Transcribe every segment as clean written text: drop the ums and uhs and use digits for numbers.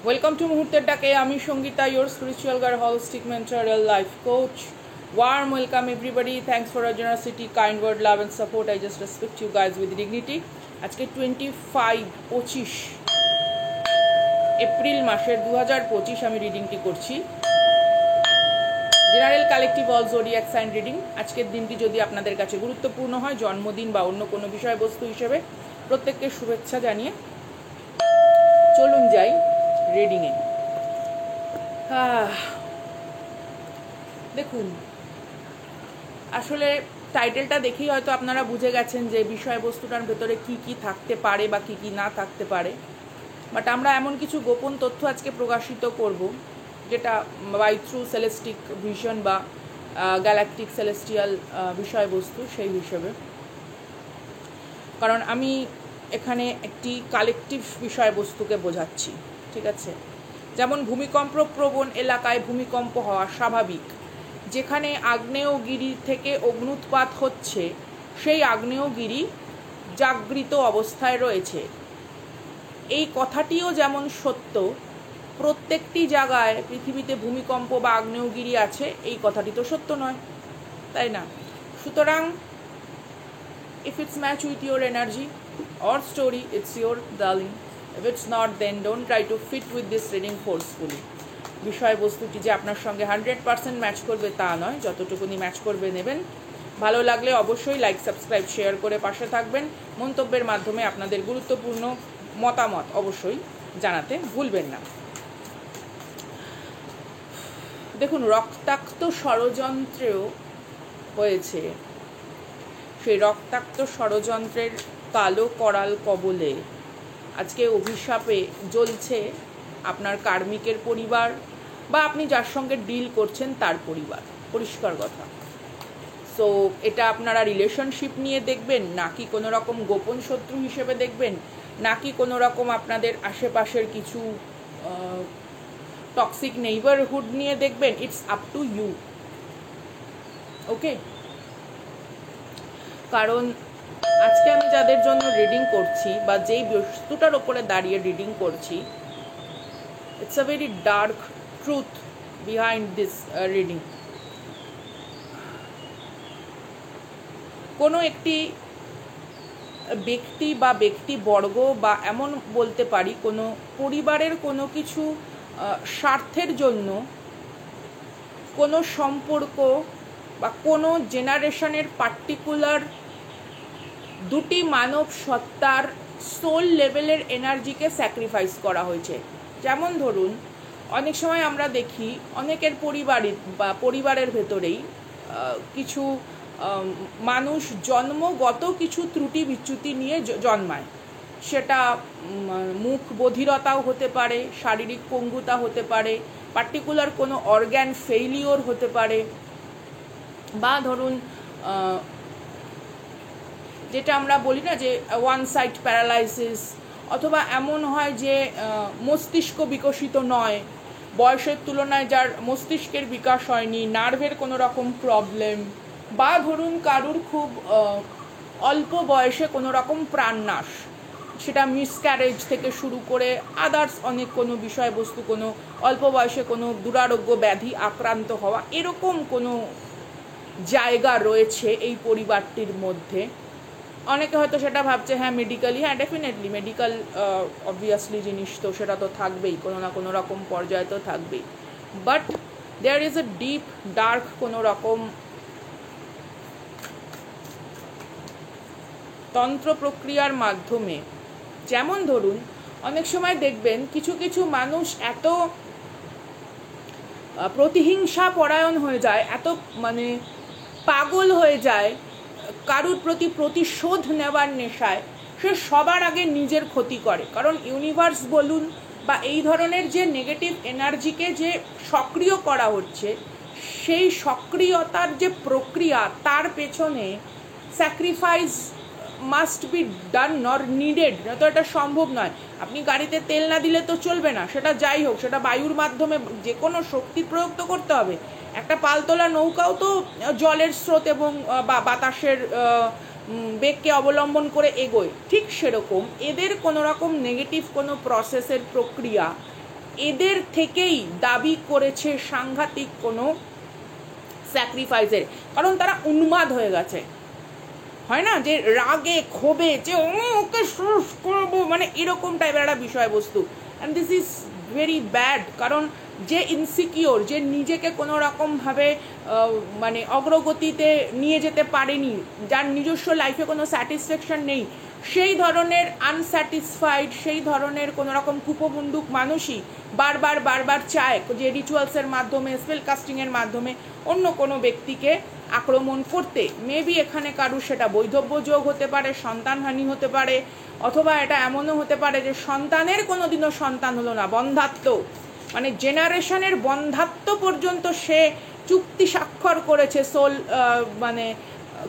Welcome to মুহূর্তের ডাকে। আমি Sangeeta, your spiritual guide, holistic mentor, real life coach. Warm welcome everybody. Thanks for your generosity, kind word, love and support. I just respect you guys with dignity. আজকে 25 April মাসের 2025 আমি রিডিংটি করছি। General collective all zodiac sign reading. আজকের দিনটি যদি আপনাদের কাছে গুরুত্বপূর্ণ হয়, জন্মদিন বা অন্য কোনো বিষয়বস্তু হিসেবে, প্রত্যেককে শুভেচ্ছা জানিয়ে চলুন যাই রিডিংয়ে। দেখুন, আসলে টাইটেলটা দেখেই হয়তো আপনারা বুঝে গেছেন যে বিষয়বস্তুটার ভেতরে কি কি থাকতে পারে বা কি কি না থাকতে পারে। বাট আমরা এমন কিছু গোপন তথ্য আজকে প্রকাশিত করব যেটা বাই থ্রু সেলেস্টিক ভিশন বা গ্যালাকটিক সেলেস্টিয়াল বিষয়বস্তু সেই হিসেবে। কারণ আমি এখানে একটি কালেকটিভ বিষয়বস্তুকে বোঝাচ্ছি, ঠিক আছে? যেমন ভূমিকম্প প্রবণ এলাকায় ভূমিকম্প হওয়া স্বাভাবিক। যেখানে আগ্নেয়গিরি থেকে অগ্নুৎপাত হচ্ছে, সেই আগ্নেয়গিরি জাগৃত অবস্থায় রয়েছে। এই কথাটিও যেমন সত্য, প্রত্যেকটি জায়গায় পৃথিবীতে ভূমিকম্প বা আগ্নেয়গিরি আছে এই কথাটি তো সত্য নয়, তাই না? সুতরাং if it's match with your energy or story, it's your darling. If it's not, then don't try to fit with this reading forcefully. বিষয়বস্তুটি যে আপনার সঙ্গে 100% ম্যাচ করবে তা নয়, যতটুকুনি ম্যাচ করবে নেবেন। ভালো লাগলে অবশ্যই লাইক, সাবস্ক্রাইব, শেয়ার করে পাশে থাকবেন। মন্তব্যের মাধ্যমে আপনাদের গুরুত্বপূর্ণ মতামত অবশ্যই জানাতে ভুলবেন না। দেখুন, রক্তাক্ত ষড়যন্ত্রেও হয়েছে। সেই রক্তাক্ত ষড়যন্ত্রের কালো করাল কবলে আজকে অভিশাপে জ্বলছে আপনার কার্মিকের পরিবার বা আপনি যার সঙ্গে ডিল করছেন তার পরিবার। পরিষ্কার কথা। সো এটা আপনারা রিলেশনশিপ নিয়ে দেখবেন, নাকি কোনো রকম গোপন শত্রু হিসেবে দেখবেন, নাকি কোনো রকম আপনাদের আশেপাশের কিছু টক্সিক নেইবারহুড নিয়ে দেখবেন, ইটস আপ টু ইউ। ওকে, কারণ আজকে আমি যাদের জন্য রিডিং করছি বা যেই বস্তুটার ওপরে দাঁড়িয়ে রিডিং করছি, it's a very dark truth behind this reading. কোনো একটি ব্যক্তি বা ব্যক্তিবর্গ বা এমন বলতে পারি কোনো পরিবারের কোনো কিছু স্বার্থের জন্য কোনো সম্পর্ক বা কোনো জেনারেশনের পার্টিকুলার দুটি মানব সত্তার সোল লেভেলের এনার্জিকে স্যাক্রিফাইস করা হয়েছে। যেমন ধরুন, অনেক সময় আমরা দেখি অনেকের পরিবারের ভেতরেই কিছু মানুষ জন্মগত কিছু ত্রুটি বিচ্যুতি নিয়ে জন্মায়। সেটা মুখ বধিরতাও হতে পারে, শারীরিক পঙ্গুতা হতে পারে, পার্টিকুলার কোনো অর্গ্যান ফেইলিওর হতে পারে, বা ধরুন যেটা আমরা বলি না যে ওয়ান সাইড প্যারালাইসিস, অথবা এমন হয় যে মস্তিষ্ক বিকশিত নয়, বয়সের তুলনায় যার মস্তিষ্কের বিকাশ হয়নি, নার্ভের কোনো রকম প্রবলেম, বা ধরুন কারুর খুব অল্প বয়সে কোনো রকম প্রাণনাশ, সেটা মিসক্যারেজ থেকে শুরু করে আদার্স অনেক কোনো বিষয়বস্তু, কোনো অল্প বয়সে কোনো দুরারোগ্য ব্যাধি আক্রান্ত হওয়া, এরকম কোনো জায়গা রয়েছে এই পরিবারটির মধ্যে। অনেকে হয়তো সেটা ভাবছে হ্যাঁ মেডিকেলি, হ্যাঁ ডেফিনেটলি মেডিকেল অবভিয়াসলি জিনিস তো সেটা তো থাকবেই, কোনো না কোনো রকম পর্যায়ে তো থাকবেই। But there is a deep dark কোনো রকম তন্ত্র প্রক্রিয়ার মাধ্যমে। যেমন ধরুন, অনেক সময় দেখবেন কিছু কিছু মানুষ এত প্রতিহিংসা পরায়ণ হয়ে যায়, এত মানে পাগল হয়ে যায় কারুর প্রতি প্রতিশোধ নেওয়ার নেশায়, সে সবার আগে নিজের ক্ষতি করে। কারণ ইউনিভার্স বলুন বা এই ধরনের যে নেগেটিভ এনার্জিকে যে সক্রিয় করা হচ্ছে, সেই সক্রিয়তার যে প্রক্রিয়া, তার পেছনে স্যাক্রিফাইস মাস্ট বি ডান নর নিডেড, তো এটা সম্ভব নয়। আপনি গাড়িতে তেল না দিলে তো চলবে না, সেটা যাই হোক, সেটা বায়ুর মাধ্যমে যে কোনো শক্তি প্রয়োগ তো করতে হবে। একটা পালতোলা নৌকাও তো জলের স্রোত এবং বাতাসের বেগকে অবলম্বন করে এগোয়। ঠিক সেরকম এদের কোনো রকম নেগেটিভ কোনো প্রসেসের প্রক্রিয়া এদের থেকেই দাবি করেছে সাংঘাতিক কোনো স্যাক্রিফাইসের, কারণ তারা উন্মাদ হয়ে গেছে, হয় না যে রাগে ক্ষোভে যে ওকে শেষ করবো, মানে এরকম টাইপের একটা বিষয়বস্তু। And this is very bad, কারণ যে ইনসিকিওর, যে নিজেকে কোনো রকমভাবে মানে অগ্রগতিতে নিয়ে যেতে পারেনি, যার নিজস্ব লাইফে কোনো স্যাটিসফ্যাকশন নেই, সেই ধরনের আনস্যাটিসফাইড, সেই ধরনের কোনো রকম কুপবন্দুক মানুষই বারবার বারবার চায় যে রিচুয়ালসের মাধ্যমে, স্পেল কাস্টিংয়ের মাধ্যমে অন্য কোনো ব্যক্তিকে আক্রমণ করতে। মেবি এখানে কারুর সেটা বৈধব্য যোগ হতে পারে, সন্তানহানি হতে পারে, অথবা এটা এমনও হতে পারে যে সন্তানের কোনো দিনও সন্তান হলো না, বন্ধাত্ম, মানে জেনারেশনের বন্ধাত্ম পর্যন্ত সে চুক্তি স্বাক্ষর করেছে সোল মানে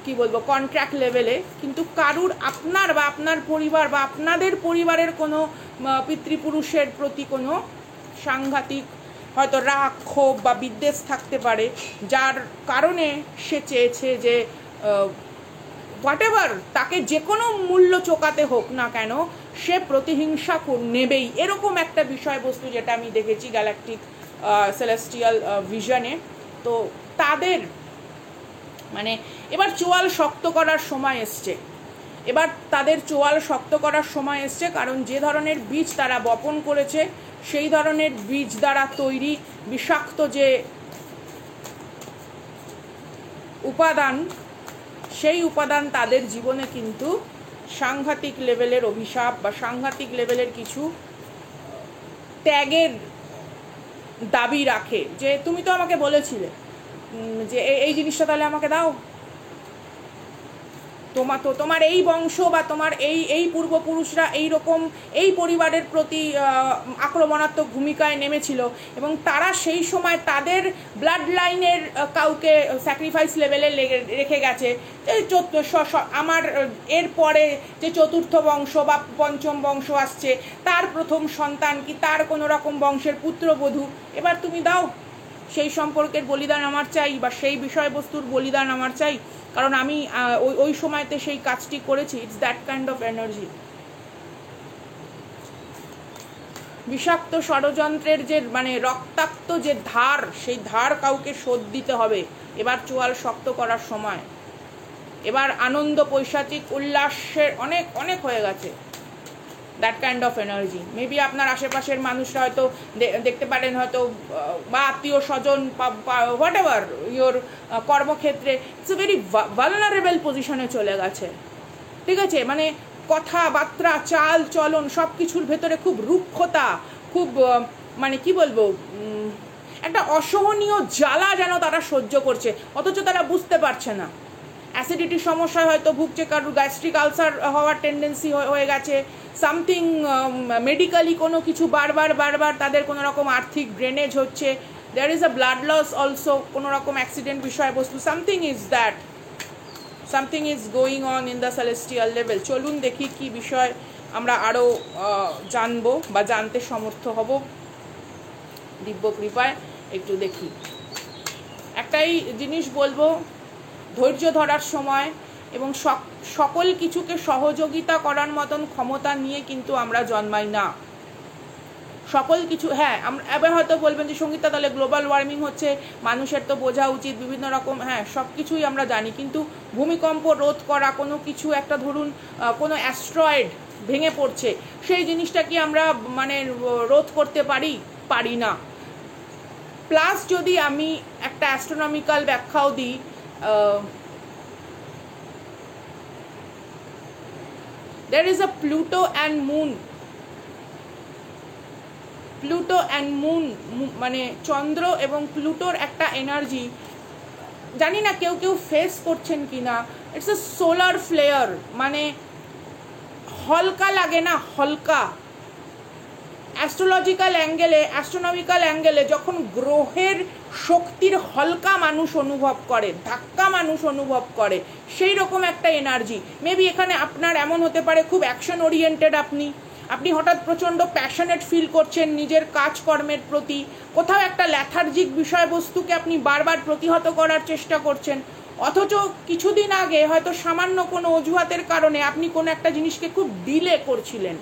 কি বলবো কন্ট্রাক্ট লেভেলে, কিন্তু কারুর আপনার বা আপনার পরিবার বা আপনাদের পরিবারের কোনো পিতৃপুরুষের প্রতি কোনো সাংঘাতিক হয়তো রাগ ক্ষোভ বা বিদ্বেষ থাকতে পারে, যার কারণে সে চেয়েছে যে হোয়াটএভার তাকে যে কোনো মূল্য চোকাতে হোক না কেন সে প্রতিহিংসা নেবেই, এরকম একটা বিষয়বস্তু যেটা আমি দেখেছি গ্যালাকটিক সেলেস্টিয়াল ভিশনে। তো তাদের মানে এবার চোয়াল শক্ত করার সময় এসছে, এবার তাদের চোয়াল শক্ত করার সময় এসছে, কারণ যে ধরনের বীজ তারা বপন করেছে সেই ধরনের বীজ দ্বারা তৈরি বিষাক্ত যে উপাদান, সেই উপাদান তাদের জীবনে কিন্তু সাংঘাতিক লেভেলের অভিশাপ বা সাংঘাতিক লেভেলের কিছু ত্যাগের দাবি রাখে, যে তুমি তো আমাকে বলেছিলে যে এই জিনিসটা তাহলে আমাকে দাও, তোমার এই বংশ বা তোমার এই পূর্বপুরুষরা এইরকম এই পরিবারের প্রতি আক্রমণাত্মক ভূমিকায় নেমেছিল এবং তারা সেই সময় তাদের ব্লাড লাইনের কাউকে স্যাক্রিফাইস লেভেলে রেখে গেছে। আমার এরপরে যে চতুর্থ বংশ বা পঞ্চম বংশ আসছে তার প্রথম সন্তান কি তার কোনো রকম বংশের পুত্রবধূ, এবার তুমি দাও, সেই সম্পর্কের বলিদান আমার চাই বা সেই বিষয়বস্তুর বলিদান আমার চাই, কারণ আমি ওই সময়তে সেই কাজটি করেছি। It's that kind of energy. বিষাক্ত ষড়যন্ত্রের যে মানে রক্তাক্ত যে ধার, সেই ধার কাউকে শোধ দিতে হবে। এবার চোয়াল শক্ত করার সময়, এবার আনন্দ পৈশাচিক উল্লাসের অনেক অনেক হয়ে গেছে। That kind of energy maybe আপনার আশেপাশের মানুষরা হয়তো দেখতে পারেন, হয়তো বা আত্মীয় স্বজন হোয়াট এভার ইয়োর কর্মক্ষেত্রে ইটস এ ভেরি ভালনারেবল পজিশনে চলে গেছে, ঠিক আছে, মানে কথাবার্তা চাল চলন সব কিছুর ভেতরে খুব রুক্ষতা, খুব মানে কি বলবো একটা অসহনীয় জ্বালা যেন তারা সহ্য করছে, অথচ তারা বুঝতে পারছে না। অ্যাসিডিটির সমস্যায় হয়তো ভুগছে, কারোর গ্যাস্ট্রিক আলসার হওয়ার টেন্ডেন্সি হয়ে গেছে, সামথিং মেডিক্যালি কোনো কিছু বারবার বারবার তাদের কোনো রকম আর্থিক ড্রেনেজ হচ্ছে, there is a blood loss also, কোনো রকম অ্যাক্সিডেন্ট বিষয়বস্তু, something is going on in the celestial level. চলুন দেখি কি বিষয় আমরা আরও জানবো বা জানতে সমর্থ হব দিব্য কৃপায়। একটু দেখি, একটাই জিনিস বলবো, ধৈর্য ধরার সময় এবং সকল কিছুকে সহযোগিতা করার মতন ক্ষমতা নিয়ে কিন্তু আমরা জন্মাই না। সকল কিছু, হ্যাঁ এবার হয়তো বলবেন যে সঙ্গীতা তাহলে গ্লোবাল ওয়ার্মিং হচ্ছে, মানুষের তো বোঝা উচিত বিভিন্ন রকম, হ্যাঁ সব কিছুই আমরা জানি, কিন্তু ভূমিকম্প রোধ করা, কোনো কিছু একটা ধরুন কোনো অ্যাস্ট্রয়েড ভেঙে পড়ছে, সেই জিনিসটা কি আমরা মানে রোধ করতে পারি না। প্লাস যদি আমি একটা অ্যাস্ট্রোনমিক্যাল ব্যাখ্যাও দিই, there is a Pluto and moon মানে চন্দ্র এবং প্লুটোর একটা এনার্জি, জানি না কেউ ফেস করছেন কিনা, ইটস এ সোলার ফ্লেয়ার, মানে হলকা লাগে না, হলকা অ্যাস্ট্রোনমিক্যাল অ্যাঙ্গেলে যখন গ্রহের শক্তির হলকা মানুষ অনুভব করে, ধাক্কা মানুষ অনুভব করে, সেই রকম একটা এনার্জি। মেবি এখানে আপনার এমন হতে পারে খুব অ্যাকশন ওরিয়েন্টেড, আপনি হঠাৎ প্রচণ্ড প্যাশনেট ফিল করছেন নিজের কাজকর্মের প্রতি, কোথাও একটা ল্যাথার্জিক বিষয়বস্তুকে আপনি বারবার প্রতিহত করার চেষ্টা করছেন, অথচ কিছুদিন আগে হয়তো সামান্য কোনো অজুহাতের কারণে আপনি কোনো একটা জিনিসকে খুব ডিলে করছিলেন,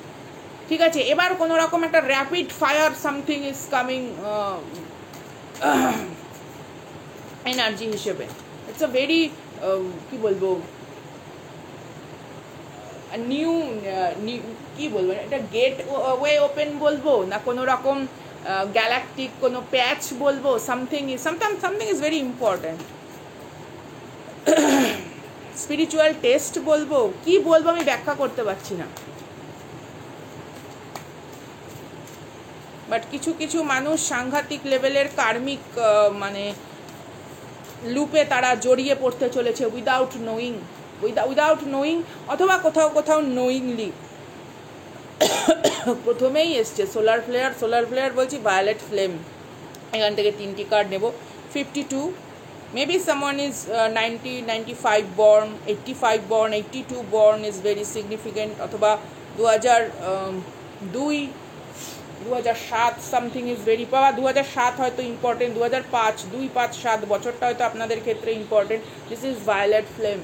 ঠিক আছে, এবার কোনো রকম একটা rapid fire something is coming energy হিসেবে। ইটস আ ভেরি কি বলবো, নিউ কি বলবো, এটা গেট ওয়ে ওপেন বলবো না কোনো রকম গ্যালাকটিক কোনো প্যাচ বলবো, something is very important. Spiritual test বলবো, কি বলবো আমি ব্যাখ্যা করতে পারছি না। বাট কিছু কিছু মানুষ সাংঘাতিক লেভেলের কার্মিক মানে লুপে তারা জড়িয়ে পড়তে চলেছে উইদাউট নোয়িং অথবা কোথাও কোথাও নোয়িংলি। প্রথমেই এসছে সোলার ফ্লেয়ার বলছি, ভায়োলেট ফ্লেম। এখান থেকে 3টি কার্ড নেব। 52, maybe someone is 90, 95 born, 85 born, 82 born is very significant, অথবা 2002, 2007 সামথিং ইজ ভেরি, পাওয়া 2007 হয়তো ইম্পর্টেন্ট, 2005, 2-5-7 বছরটা হয়তো আপনাদের ক্ষেত্রে important. This is violet flame.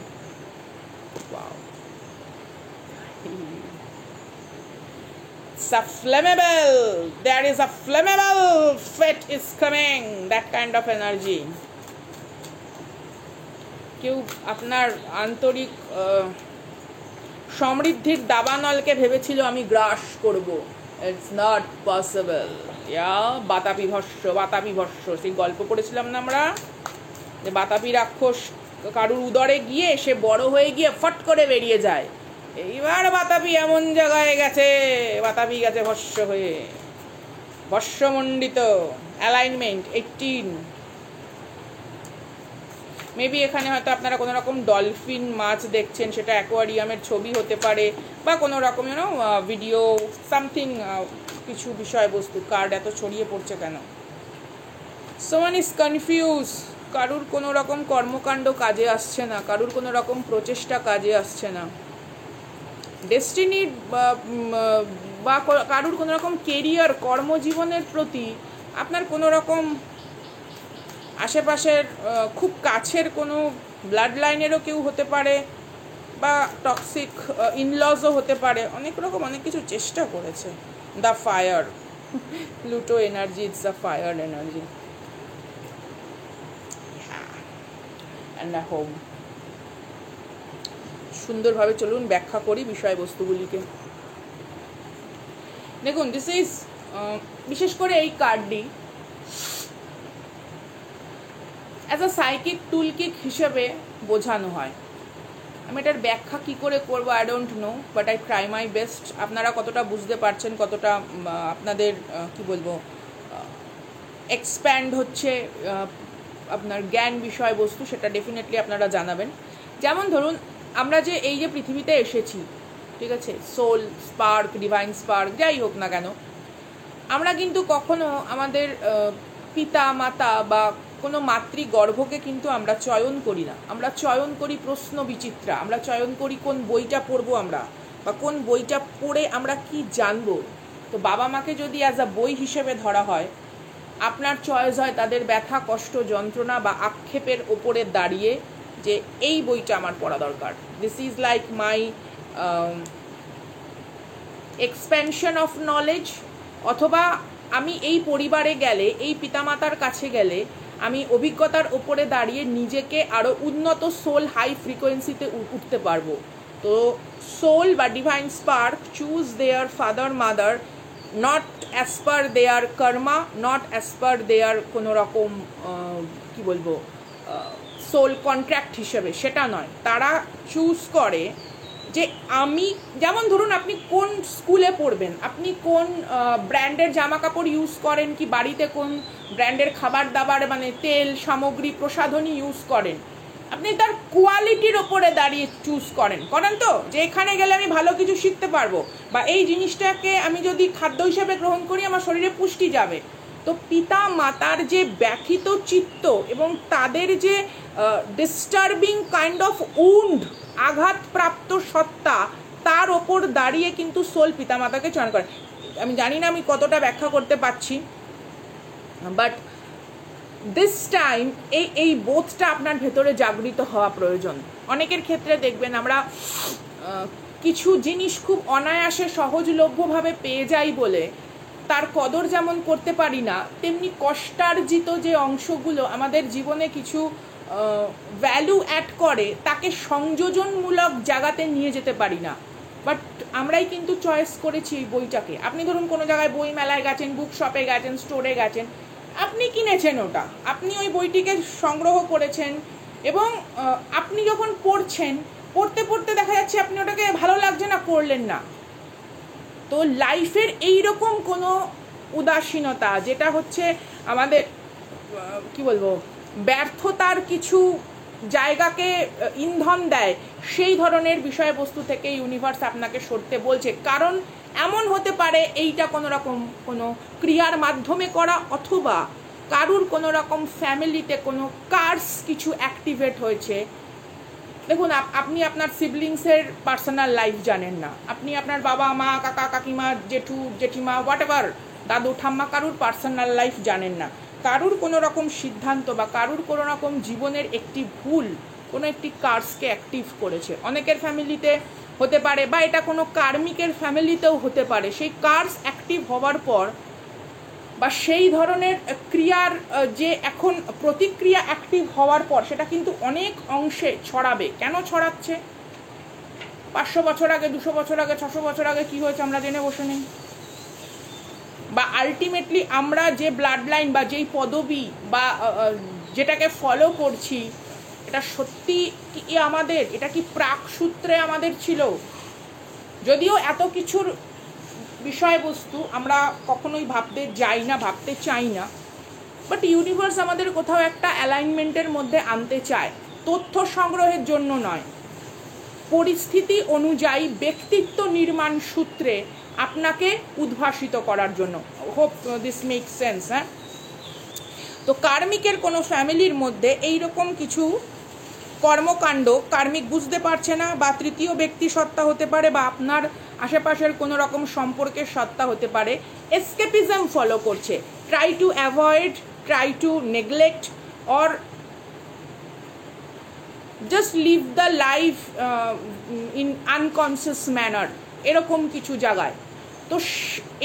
Wow, it's a flammable, there is a flammable fate is coming, that kind of energy. কেউ আপনার আন্তরিক সমৃদ্ধির দাবানলকে ভেবেছিল আমি গ্রাস করব, ইটস নট পসিবল। বাতাপি ভস্য, সেই গল্প পড়েছিলাম না আমরা, যে বাতাপি রাক্ষস কারুর উদরে গিয়ে সে বড় হয়ে গিয়ে ফট করে বেরিয়ে যায়। এইবার বাতাপি এমন জায়গায় গেছে, বাতাপি গেছে ভস্য হয়ে, ভস্যমণ্ডিত। অ্যালাইনমেন্ট 18। মেবি এখানে হয়তো আপনারা কোনো রকম ডলফিন মাছ দেখছেন, সেটা অ্যাকোয়ারিয়ামের ছবি হতে পারে, বা কোনো রকম ভিডিও সামথিং, কিছু বিষয়বস্তু। কার্ড এত ছড়িয়ে পড়ছে কেন? Swan is confuse. কারুর কোনো রকম কর্মকাণ্ড কাজে আসছে না, কারুর কোনো রকম প্রচেষ্টা কাজে আসছে না। ডেস্টিনির বা কারুর কোনো রকম কেরিয়ার, কর্মজীবনের প্রতি আপনার কোনো রকম আশেপাশের খুব কাছের কোনো ব্লাড লাইনেরও কেউ হতে পারে, বা টক্সিক ইনলজও হতে পারে, অনেক রকম অনেক কিছু চেষ্টা করেছে। The fire, Pluto energy, it's the fire energy and a home. সুন্দরভাবে চলুন ব্যাখ্যা করি বিষয়বস্তুগুলিকে। দেখুন, দিস ইজ বিশেষ করে এই কার্ডটি অ্যাজ আ সাইকিক টুলকিক হিসেবে বোঝানো হয়। আমি এটার ব্যাখ্যা কী করে করবো I don't know, but I try my best. আপনারা কতটা বুঝতে পারছেন, কতটা আপনাদের কি বলবো এক্সপ্যান্ড হচ্ছে আপনার জ্ঞান বিষয়বস্তু, সেটা ডেফিনেটলি আপনারা জানাবেন। যেমন ধরুন, আমরা যে এই যে পৃথিবীতে এসেছি, ঠিক আছে, সোল স্পার্ক, ডিভাইন স্পার্ক, যাই হোক না কেন, আমরা কিন্তু কখনো আমাদের পিতা মাতা বা কোনো মাতৃগর্ভকে কিন্তু আমরা চয়ন করি না। আমরা চয়ন করি প্রশ্ন বিচিত্রা, আমরা চয়ন করি কোন বইটা পড়বো আমরা, বা কোন বইটা পড়ে আমরা কি জানবো। তো বাবা মাকে যদি অ্যাজ আ বই হিসেবে ধরা হয়, আপনার চয়েস হয় তাদের ব্যথা, কষ্ট, যন্ত্রণা বা আক্ষেপের ওপরে দাঁড়িয়ে যে এই বইটা আমার পড়া দরকার। This is like my expansion of knowledge. অথবা আমি এই পরিবারে গেলে, এই পিতামাতার কাছে গেলে আমি অভিজ্ঞতার ওপরে দাঁড়িয়ে নিজেকে আরও উন্নত সোল হাই ফ্রিকোয়েন্সিতে উঠতে পারবো। তো সোল বা divine spark choose their father mother not as per their karma, not as per their কোনো রকম কি বলবো সোল কন্ট্রাক্ট হিসেবে, সেটা নয়। তারা চুজ করে যে আমি, যেমন ধরুন আপনি কোন স্কুলে পড়বেন, আপনি কোন ব্র্যান্ডের জামা কাপড় ইউজ করেন, কি বাড়িতে কোন ব্র্যান্ডের খাবার দাবার মানে তেল সামগ্রী প্রসাধনী ইউজ করেন, আপনি তার কোয়ালিটির ওপরে দাঁড়িয়ে চুজ করেন তো, যে এখানে গেলে আমি ভালো কিছু শিখতে পারবো, বা এই জিনিসটাকে আমি যদি খাদ্য হিসেবে গ্রহণ করি আমার শরীরে পুষ্টি যাবে। তো পিতা মাতার যে ব্যথিত চিত্ত এবং তাদের যে ডিস্টার্বিং কাইন্ড অফ উন্ড, আঘাতপ্রাপ্ত সত্তা, তার ওপর দাঁড়িয়ে কিন্তু সোল পিতামাতাকে চয়ন করে। আমি জানি না আমি কতটা ব্যাখ্যা করতে পারছি, বাট দিস টাইম এই বোধটা আপনার ভেতরে জাগৃত হওয়া প্রয়োজন। অনেকের ক্ষেত্রে দেখবেন আমরা কিছু জিনিস খুব অনায়াসে সহজলভ্যভাবে পেয়ে যাই বলে তার কদর যেমন করতে পারি না, তেমনি কষ্টার্জিত যে অংশগুলো আমাদের জীবনে কিছু ভ্যালু অ্যাড করে তাকে সংযোজনমূলক জায়গাতে নিয়ে যেতে পারি না। বাট আমরাই কিন্তু চয়েস করেছি এই বইটাকে। আপনি ধরুন কোনো জায়গায় বই মেলায় গেছেন, বুক শপে গেছেন, স্টোরে গেছেন, আপনি কিনেছেন ওটা, আপনি ওই বইটিকে সংগ্রহ করেছেন এবং আপনি যখন পড়ছেন, পড়তে পড়তে দেখা যাচ্ছে আপনি ওটাকে ভালো লাগছে না, পড়লেন না। তো লাইফের এইরকম কোনো উদাসীনতা যেটা হচ্ছে আমাদের কি বলবো ব্যর্থতার কিছু জায়গাকে ইন্ধন দেয়, সেই ধরনের বিষয়বস্তু থেকে ইউনিভার্স আপনাকে সরতে বলছে। কারণ এমন হতে পারে এইটা কোনো রকম কোনো ক্রিয়ার মাধ্যমে করা, অথবা কারুর কোনো রকম ফ্যামিলিতে কোনো কার্স কিছু অ্যাক্টিভেট হয়েছে। দেখুন, আপনি আপনার সিবলিংসের পার্সোনাল লাইফ জানেন না, আপনি আপনার বাবা মা কাকা কাকিমা জেঠু জেঠিমা হোয়াট এভার দাদু ঠাম্মা কারুর পার্সোনাল লাইফ জানেন না। কারুর কোনো রকম সিদ্ধান্ত বা কারুর কোনো রকম জীবনের একটি ভুল কোনো একটি কার্সকে অ্যাক্টিভ করেছে। অনেকের ফ্যামিলিতে হতে পারে, বা এটা কোনো কার্মিকের ফ্যামিলিতেও হতে পারে। সেই কার্স অ্যাক্টিভ হওয়ার পর বা সেই ধরনের ক্রিয়ার যে এখন প্রতিক্রিয়া অ্যাক্টিভ হওয়ার পর সেটা কিন্তু অনেক অংশে ছড়াবে। কেন ছড়াচ্ছে? 500 বছর আগে, 200 বছর আগে, 600 বছর আগে কি হয়েছে আমরা জেনে বসে নেই। বা আলটিমেটলি আমরা যে ব্লাড লাইন বা যেই পদবি বা যেটাকে ফলো করছি, এটা সত্যি কি আমাদের? এটা কি প্রাক সূত্রে আমাদের ছিল? যদিও এত কিছুর বিষয়বস্তু আমরা কখনোই ভাবতে যাই না, ভাবতে চাই না, বাট ইউনিভার্স আমাদের কোথাও একটা অ্যালাইনমেন্টের মধ্যে আনতে চায়। তথ্য সংগ্রহের জন্য নয়, পরিস্থিতি অনুযায়ী ব্যক্তিত্ব নির্মাণ সূত্রে আপনাকে উদ্ভাসিত করার জন্য। Hope this make sense. হ্যাঁ, তো কার্মিকের কোনো ফ্যামিলির মধ্যে এইরকম কিছু কর্মকাণ্ড কার্মিক বুঝতে পারছে না, বা তৃতীয় ব্যক্তি সত্তা হতে পারে, বা আপনার আশেপাশের কোনো রকম সম্পর্কের সত্তা হতে পারে, এসকেপিজম ফলো করছে, try to avoid, try to neglect or just live the life in unconscious manner, এরকম কিছু জায়গায়। তো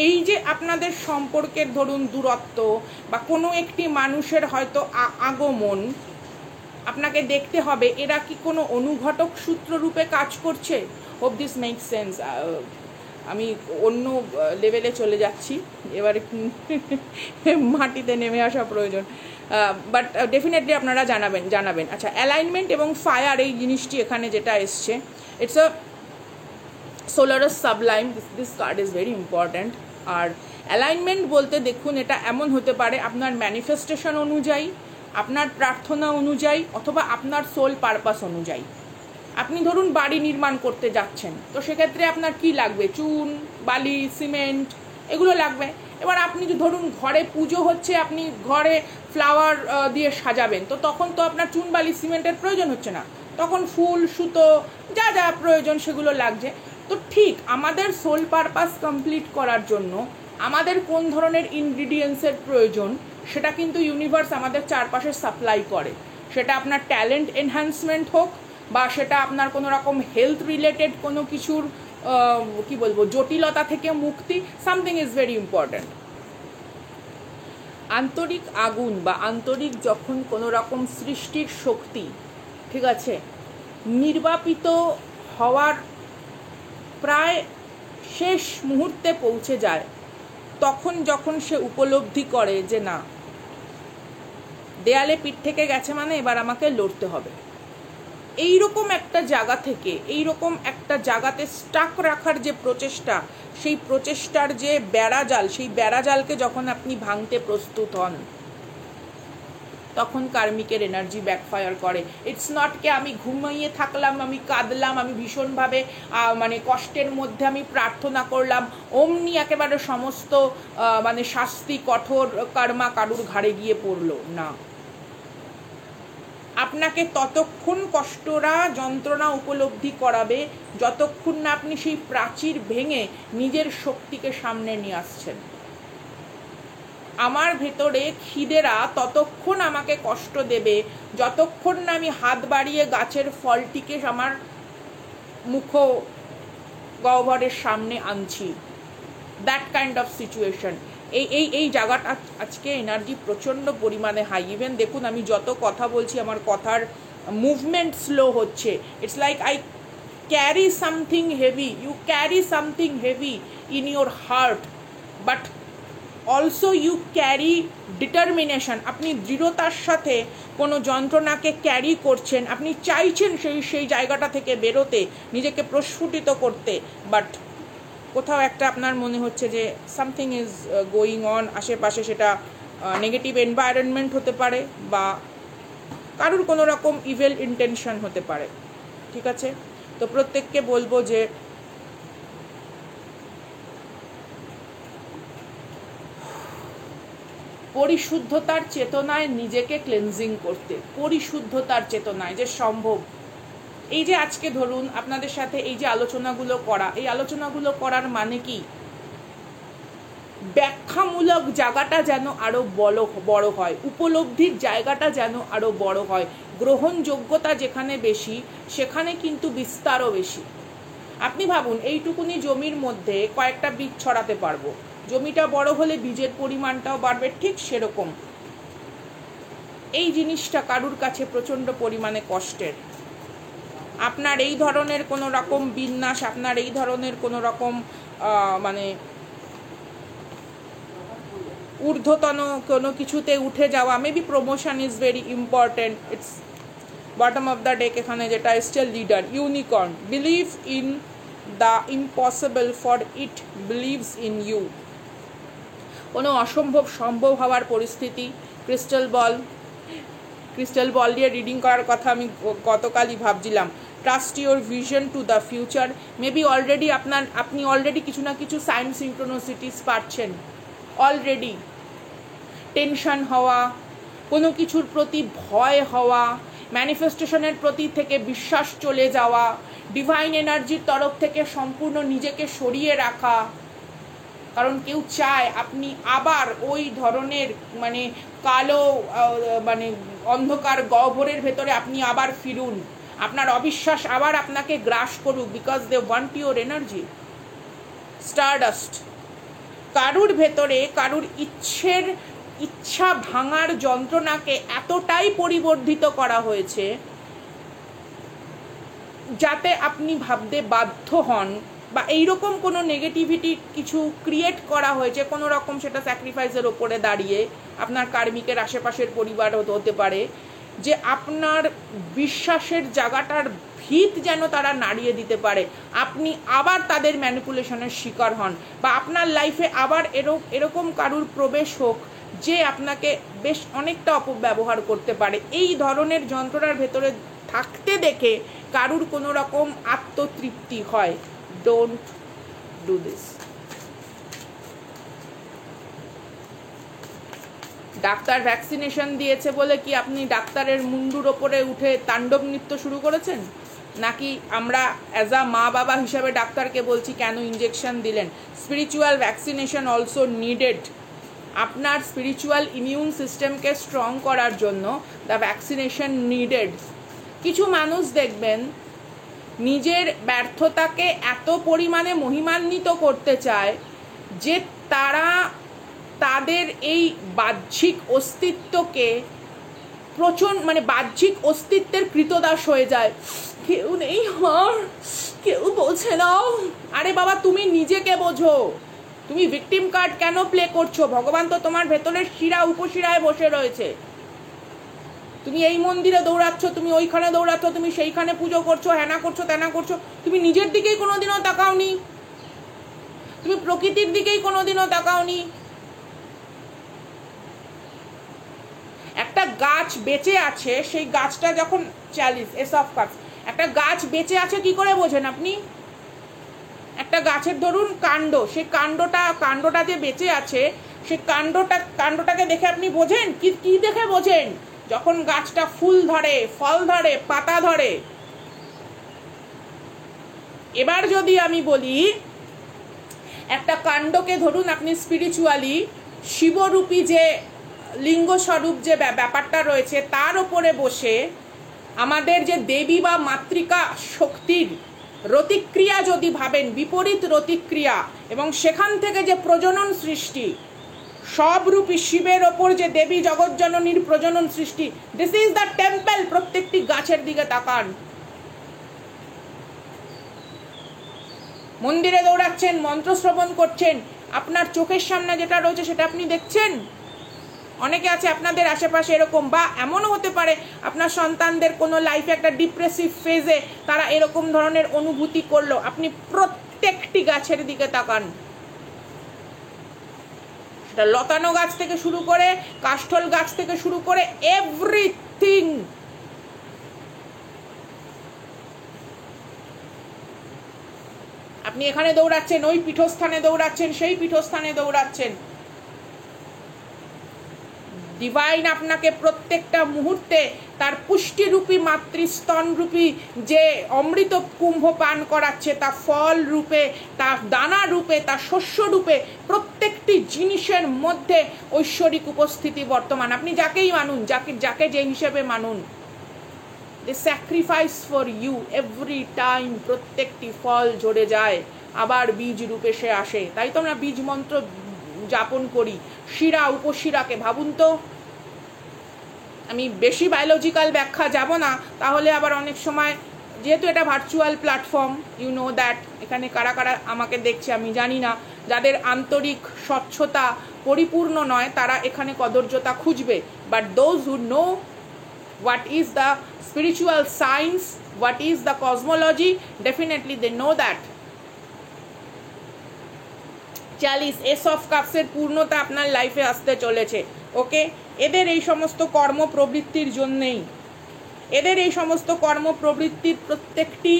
এই যে আপনাদের সম্পর্কের ধরুন দূরত্ব বা কোনো একটি মানুষের হয়তো আগমন, আপনাকে দেখতে হবে এরা কি কোনো অনুঘটক সূত্র রূপে কাজ করছে। Hope this make sense. আমি অন্য লেভেলে চলে যাচ্ছি, এবারে মাটিতে নেমে আসা প্রয়োজন, বাট ডেফিনেটলি আপনারা জানাবেন। আচ্ছা, অ্যালাইনমেন্ট এবং ফায়ার এই জিনিসটি এখানে যেটা এসছে, it's a solaris sublime, this card is very important. আর অ্যালাইনমেন্ট বলতে দেখুন, এটা এমন হতে পারে আপনার ম্যানিফেস্টেশন অনুযায়ী, আপনার প্রার্থনা অনুযায়ী, অথবা আপনার সোল পারপাস অনুযায়ী। আপনি ধরুন বাড়ি নির্মাণ করতে যাচ্ছেন, তো সেক্ষেত্রে আপনার কি লাগবে? চুন, বালি, সিমেন্ট, এগুলো লাগবে। এবার আপনি ধরুন ঘরে পুজো হচ্ছে, আপনি ঘরে ফ্লাওয়ার দিয়ে সাজাবেন, তো তখন তো আপনার চুন, বালি, সিমেন্টের প্রয়োজন হচ্ছে না, তখন ফুল, সুতো, যা যা প্রয়োজন সেগুলো লাগছে। তো ঠিক আমাদের সোল পারপাস কমপ্লিট করার জন্য আমাদের কোন ধরনের ইনগ্রিডিয়েন্টসের প্রয়োজন সেটা কিন্তু ইউনিভার্স আমাদের চারপাশে সাপ্লাই করে। সেটা আপনার ট্যালেন্ট এনহ্যান্সমেন্ট হোক, বা সেটা আপনার কোনো রকম হেলথ রিলেটেড কোনো কিছুর কি বলবো জটিলতা থেকে মুক্তি, সামথিং ইজ ভেরি ইম্পর্ট্যান্ট। আন্তরিক আগুন বা আন্তরিক যখন কোনো রকম সৃষ্টির শক্তি, ঠিক আছে, নির্বাপিত হওয়ার প্রায় শেষ মুহূর্তে পৌঁছে যায়, তখন যখন সে উপলব্ধি করে যে না, দেয়ালে পিঠ থেকে গেছে মানে এবার আমাকে লড়তে হবে, এইরকম একটা জায়গা থেকে, এইরকম একটা জায়গাতে স্টাক রাখার যে প্রচেষ্টা, সেই প্রচেষ্টার যে বেড়াজাল, সেই বেড়াজালকে যখন আপনি ভাঙতে প্রস্তুত হন, তখন কার্মিকের এনার্জি ব্যাকফায়ার করে। ইটস নট কে আমি ঘুমিয়ে থাকলাম, আমি কাঁদলাম, আমি ভীষণভাবে মানে কষ্টের মধ্যে আমি প্রার্থনা করলাম, অমনি একেবারে সমস্ত মানে শাস্তি, কঠোর কর্মা কারুর ঘাড়ে গিয়ে পড়লো না। আপনাকে ততক্ষণ কষ্টরা, যন্ত্রণা উপলব্ধি করাবে যতক্ষণ না আপনি সেই প্রাচীর ভেঙে নিজের শক্তিকে সামনে নিয়ে আসছেন। আমার ভেতরে খিদেরা ততক্ষণ আমাকে কষ্ট দেবে যতক্ষণ না আমি হাত বাড়িয়ে গাছের ফলটিকে আমার মুখ গহ্বরের সামনে আনছি, দ্যাট কাইন্ড অফ সিচুয়েশন। এই জায়গাটা আজকে এনার্জি প্রচণ্ড পরিমাণে হাই। ইভেন দেখুন আমি যত কথা বলছি আমার কথার মুভমেন্ট স্লো হচ্ছে। It's like I carry something heavy, you carry something heavy in your heart, but also you carry determination. আপনি দৃঢ়তার সাথে কোনো যন্ত্রণাকে ক্যারি করছেন, আপনি চাইছেন সেই জায়গাটা থেকে বেরোতে, নিজেকে প্রস্ফুটিত করতে, বাট কোথাও একটা আপনার মনে হচ্ছে যে সামথিং ইজ গোয়িং অন আশেপাশে। সেটা নেগেটিভ এনভায়রনমেন্ট হতে পারে বা কারুর কোনো রকম ইভেল ইন্টেনশন হতে পারে। ঠিক আছে, তো প্রত্যেককে বলবো যে পরিশুদ্ধতার চেতনায় নিজেকে ক্লেনজিং করতে, পরিশুদ্ধতার চেতনায় যে সম্ভব। এই যে আজকে ধরুন আপনাদের সাথে এই যে আলোচনাগুলো করা, এই আলোচনাগুলো করার মানে কি, ব্যাখ্যামূলক জায়গাটা যেন আরো বড় হয়, উপলব্ধির জায়গাটা যেন আরো বড় হয়, গ্রহণযোগ্যতা যেখানে বেশি সেখানে কিন্তু বিস্তারও বেশি। আপনি ভাবুন এইটুকুনি জমির মধ্যে কয়েকটা বীজ ছড়াতে পারবো, জমিটা বড় হলে বীজের পরিমাণটাও বাড়বে। ঠিক সেরকম এই জিনিসটা কারুর কাছে প্রচণ্ড পরিমাণে কষ্টের। আপনার এই ধরনের কোনো রকম বিন্যাস, আপনার এই ধরনের কোনো রকম মানে ঊর্ধ্বতন কোনো কিছুতে উঠে যাওয়া, maybe promotion is very important. It's bottom of the deck এখানে যেটা এসছে leader, unicorn, believe in the impossible for it believes in you. কোনো অসম্ভব সম্ভব হওয়ার পরিস্থিতি। ক্রিস্টাল বল দিয়ে রিডিং করার কথা আমি গতকালই ভাবছিলাম। Trust your vision to the future. Maybe already আপনি অলরেডি কিছু না কিছু সাইন সিনক্রোনিসিটিস পাচ্ছেন অলরেডি। টেনশন হওয়া, কোনো কিছুর প্রতি ভয় হওয়া, ম্যানিফেস্টেশনের প্রতি থেকে বিশ্বাস চলে যাওয়া, ডিভাইন এনার্জির তরফ থেকে সম্পূর্ণ নিজেকে সরিয়ে রাখা। কারণ কেউ চায় আপনি আবার ওই ধরনের মানে কালো মানে অন্ধকার গহ্বরের ভেতরে আপনি আবার ফিরুন, আপনার অবিশ্বাস আবার আপনাকে গ্রাস করুক, because they want your energy. Stardust, কারুর ভেতরে কারুর ইচ্ছা ভাঙার যন্ত্রণাকে এতটাই পরিবর্ধিত করা হয়েছে যাতে আপনি ভাবতে বাধ্য হন, বা এইরকম কোনো নেগেটিভিটি কিছু ক্রিয়েট করা হয়েছে কোনো রকম, সেটা স্যাক্রিফাইসের ওপরে দাঁড়িয়ে আপনার কার্মিকের আশেপাশের পরিবার হতে পারে, যে আপনার বিশ্বাসের জায়গাটার ভিত যেন তারা নাড়িয়ে দিতে পারে, আপনি আবার তাদের ম্যানিপুলেশনের শিকার হন, বা আপনার লাইফে আবার এরকম কারুর প্রবেশ হোক যে আপনাকে বেশ অনেকটা অপব্যবহার করতে পারে। এই ধরনের যন্ত্রণার ভেতরে থাকতে দেখে কারুর কোনো রকম আত্মতৃপ্তি হয়। Don't do this. Doctor vaccination দিয়েছে বলে কি আপনি ডাক্তারের মুন্ডুর ওপরে উঠে তাণ্ডব নৃত্য শুরু করেছেন? নাকি আমরা অ্যাজ আ মা বাবা হিসাবে ডাক্তারকে বলছি কেন ইঞ্জেকশন দিলেন? Spiritual vaccination also needed. আপনার স্পিরিচুয়াল ইমিউন সিস্টেমকে স্ট্রং করার জন্য দ্য ভ্যাকসিনেশন নিডেড। কিছু মানুষ দেখবেন নিজের ব্যর্থতাকে এত পরিমাণে মহিমান্বিত করতে চায় যে তারা তাদের এই বাহ্যিক অস্তিত্বকে মানে বাহ্যিক অস্তিত্বের কৃতদাস হয়ে যায়। কেউ নেই আমার, কেউ বোঝে না। আরে বাবা, তুমি নিজেকে বোঝো। তুমি ভিকটিম কার্ড কেন প্লে করছো? ভগবান তো তোমার ভেতরের শিরা উপশিরায় বসে রয়েছে। তুমি এই মন্দিরে দৌড়াচ্ছ, তুমি ওইখানে দৌড়াচ্ছ, তুমি সেইখানে পুজো করছো, হ্যানা করছো, ত্যানা করছো, তুমি নিজের দিকেই কোনোদিনও তাকাওনি, তুমি প্রকৃতির দিকেই কোনোদিনও তাকাওনি। একটা গাছ বেঁচে আছে, সেই গাছটা যখন একটা গাছ বেঁচে আছে কি করে বোঝেন আপনি? একটা গাছের ধরুন কাণ্ড, সেই কাণ্ডটা যে বেঁচে আছে, সেই কাণ্ডটাকে দেখে আপনি বোঝেন কি দেখে বোঝেন? যখন গাছটা ফুল ধরে, ফল ধরে, পাতা ধরে। এবার যদি আমি বলি একটা কাণ্ডকে ধরুন আপনি স্পিরিচুয়ালি শিবরূপী যে লিঙ্গ স্বরূপ যে ব্যাপারটা রয়েছে তার ওপরে বসে আমাদের যে দেবী বা মাতৃকা শক্তির রতিক্রিয়া যদি ভাবেন, বিপরীত রতিক্রিয়া, এবং সেখান থেকে যে প্রজনন সৃষ্টি, সবরূপী শিবের ওপর যে দেবী জগৎজননীর প্রজনন সৃষ্টি, দিস ইজ দ্য টেম্পল। প্রত্যেকটি গাছের দিকে তাকান, মন্দিরে দৌড়াচ্ছেন, মন্ত্র শ্রবণ করছেন, আপনার চোখের সামনে যেটা রয়েছে সেটা আপনি দেখছেন। অনেকে আছে আপনাদের আশেপাশে এরকম, বা এমনও হতে পারে আপনার সন্তানদের কোনো লাইফে একটা ডিপ্রেসিভ ফেজে তারা এরকম ধরনের অনুভূতি করলো। আপনি প্রত্যেকটি গাছের দিকে তাকান, সেটা লতানো গাছ থেকে শুরু করে, কাষ্ঠল গাছ থেকে শুরু করে, এভরিথিং। আপনি এখানে দৌড়াচ্ছেন, ওই পীঠস্থানে দৌড়াচ্ছেন, সেই পীঠস্থানে দৌড়াচ্ছেন, ডিভাইন আপনাকে প্রত্যেকটা মুহূর্তে তার পুষ্টিরূপী মাতৃস্তনরূপী যে অমৃত কুম্ভ পান করাচ্ছে, তা ফল রূপে, তা দানা রূপে, তা শস্য রূপে, প্রত্যেকটি জিনিসের মধ্যে ঐশ্বরিক উপস্থিতি বর্তমান। আপনি যাকেই মানুন, যাকে যে হিসেবে মানুন, they sacrifice for you every time. প্রত্যেকটি ফল ঝরে যায়, আবার বীজ রূপে সে আসে। তাই তো আমরা বীজ মন্ত্র যাপন করি, শিরা উপশিরাকে। ভাবুন তো, আমি বেশি বায়োলজিক্যাল ব্যাখ্যা যাব না, তাহলে আবার অনেক সময়, যেহেতু এটা virtual platform, you know that, এখানে কারা কারা আমাকে দেখছে আমি জানি না, যাদের আন্তরিক স্বচ্ছতা পরিপূর্ণ নয় তারা এখানে কদর্যতা খুঁজবে, but those who no what is the spiritual science, what is the cosmology, definitely they know that. 40 ace of কাপসের পূর্ণতা আপনার লাইফে আসতে চলেছে। ওকে, এদের এই সমস্ত কর্মপ্রবৃত্তির জন্যেই, এদের এই সমস্ত কর্মপ্রবৃত্তির প্রত্যেকটি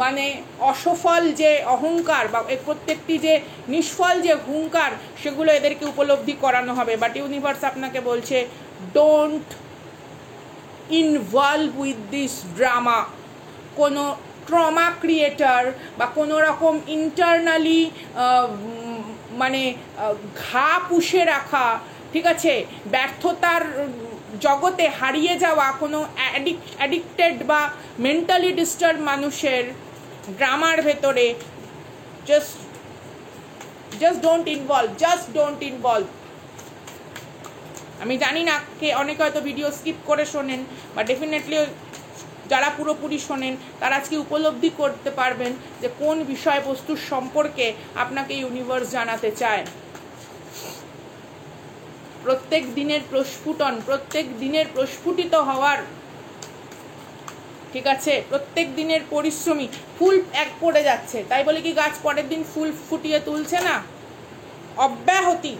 মানে অসফল যে অহংকার, বা প্রত্যেকটি যে নিষ্ফল যে হুঙ্কার, সেগুলো এদেরকে উপলব্ধি করানো হবে। বাট ইউনিভার্স আপনাকে বলছে, don't involve with this drama. কোনো ট্রমা ক্রিয়েটার বা কোনো রকম ইন্টারনালি মানে ঘা পুষে রাখা, ঠিক আছে, ব্যর্থতার জগতে হারিয়ে যাওয়া কোনো অ্যাডিক্টেড বা মেন্টালি ডিস্টার্ব মানুষের ড্রামার ভেতরে জাস্ট ডোন্ট ইনভলভ। আমি জানি না কে, অনেকে হয়তো ভিডিও স্কিপ করে শোনেন, বা ডেফিনেটলি যারা পুরোপুরি শোনেন তারা আজকে উপলব্ধি করতে পারবেন যে কোন বিষয়বস্তুর সম্পর্কে আপনাকে ইউনিভার্স জানাতে চায়। প্রত্যেক দিনের প্রস্ফুটন, প্রত্যেক দিনের প্রস্ফুটিত হওয়ার, ঠিক আছে, প্রত্যেক দিনের পরিশ্রমী। ফুল এক পড়ে যাচ্ছে, তাই বলে কি গাছ পরের দিন ফুল ফুটিয়ে তুলছে না? অব্যাহতি,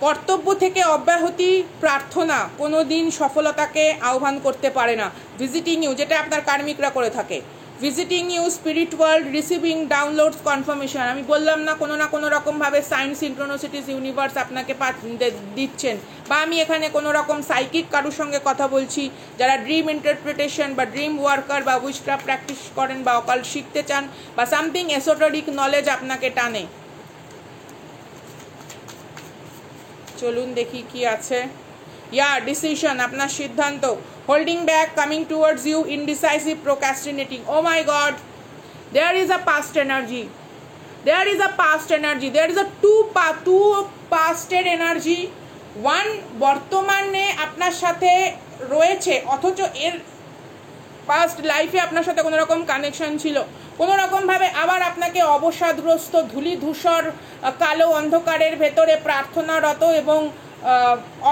কর্তব্য থেকে অব্যাহতি প্রার্থনা কোনো দিন সফলতাকে আহ্বান করতে পারে না। ভিজিটিং ইউ, যেটা আপনার কার্মিকরা করে থাকে, visiting you spirit world, receiving downloads confirmation. আমি বললাম না, কোনো রকমভাবে সায়েন্স সিনক্রোনিসিটিস ইউনিভার্স আপনাকে দিচ্ছেন, বা আমি এখানে কোনো রকম সাইকিক কারোর সঙ্গে কথা বলছি, যারা ড্রিম ইন্টারপ্রিটেশন বা ড্রিম ওয়ার্কার বা উইচক্রাফট প্র্যাকটিস করেন বা অকাল শিখতে চান, বা সামথিং এসোটেরিক নলেজ আপনাকে টানে। চলুন দেখি কি আছে। ডিসিশন, আপনার সিদ্ধান্ত। Holding back, coming towards you, indecisive, procrastinating. Oh my god, there is a past energy, there is a past energy, there is a two পাস্টের এনার্জি। ওয়ান বর্তমানে আপনার সাথে রয়েছে, অথচ এর পাস্ট লাইফে আপনার সাথে কোনো রকম কানেকশন ছিল, কোনো রকমভাবে আবার আপনাকে অবসাদগ্রস্ত, ধূলিধূসর কালো অন্ধকারের ভেতরে প্রার্থনারত এবং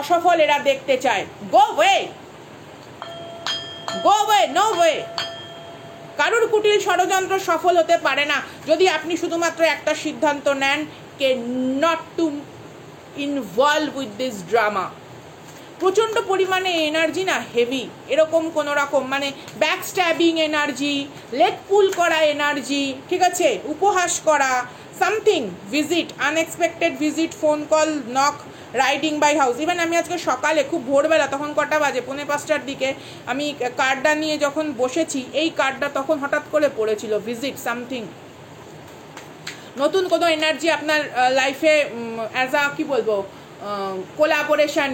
অসফল এরা দেখতে চায়। Go way, no way. কারুর কুটিল ষড়যন্ত্র সফল হতে পারে না যদি আপনি শুধুমাত্র একটা সিদ্ধান্ত নেন, কে not to involve with this drama. প্রচণ্ড পরিমাণে এনার্জি না হেভি, এরকম কোনো রকম মানে back stabbing energy, leg pull করা এনার্জি, ঠিক আছে, উপহাস করা, something, visit, unexpected visit, phone call, knock, riding by house. Even আমি আজকে সকালে খুব ভোরবেলা, তখন কটা বাজে, 4:45টার দিকে আমি কার্ডটা নিয়ে যখন বসেছি, এই কার্ডটা তখন হঠাৎ করে পড়েছিল, ভিজিট সামথিং। নতুন কোনো এনার্জি আপনার লাইফে অ্যাজ আ কি বলবো, কোলাবোরেশন,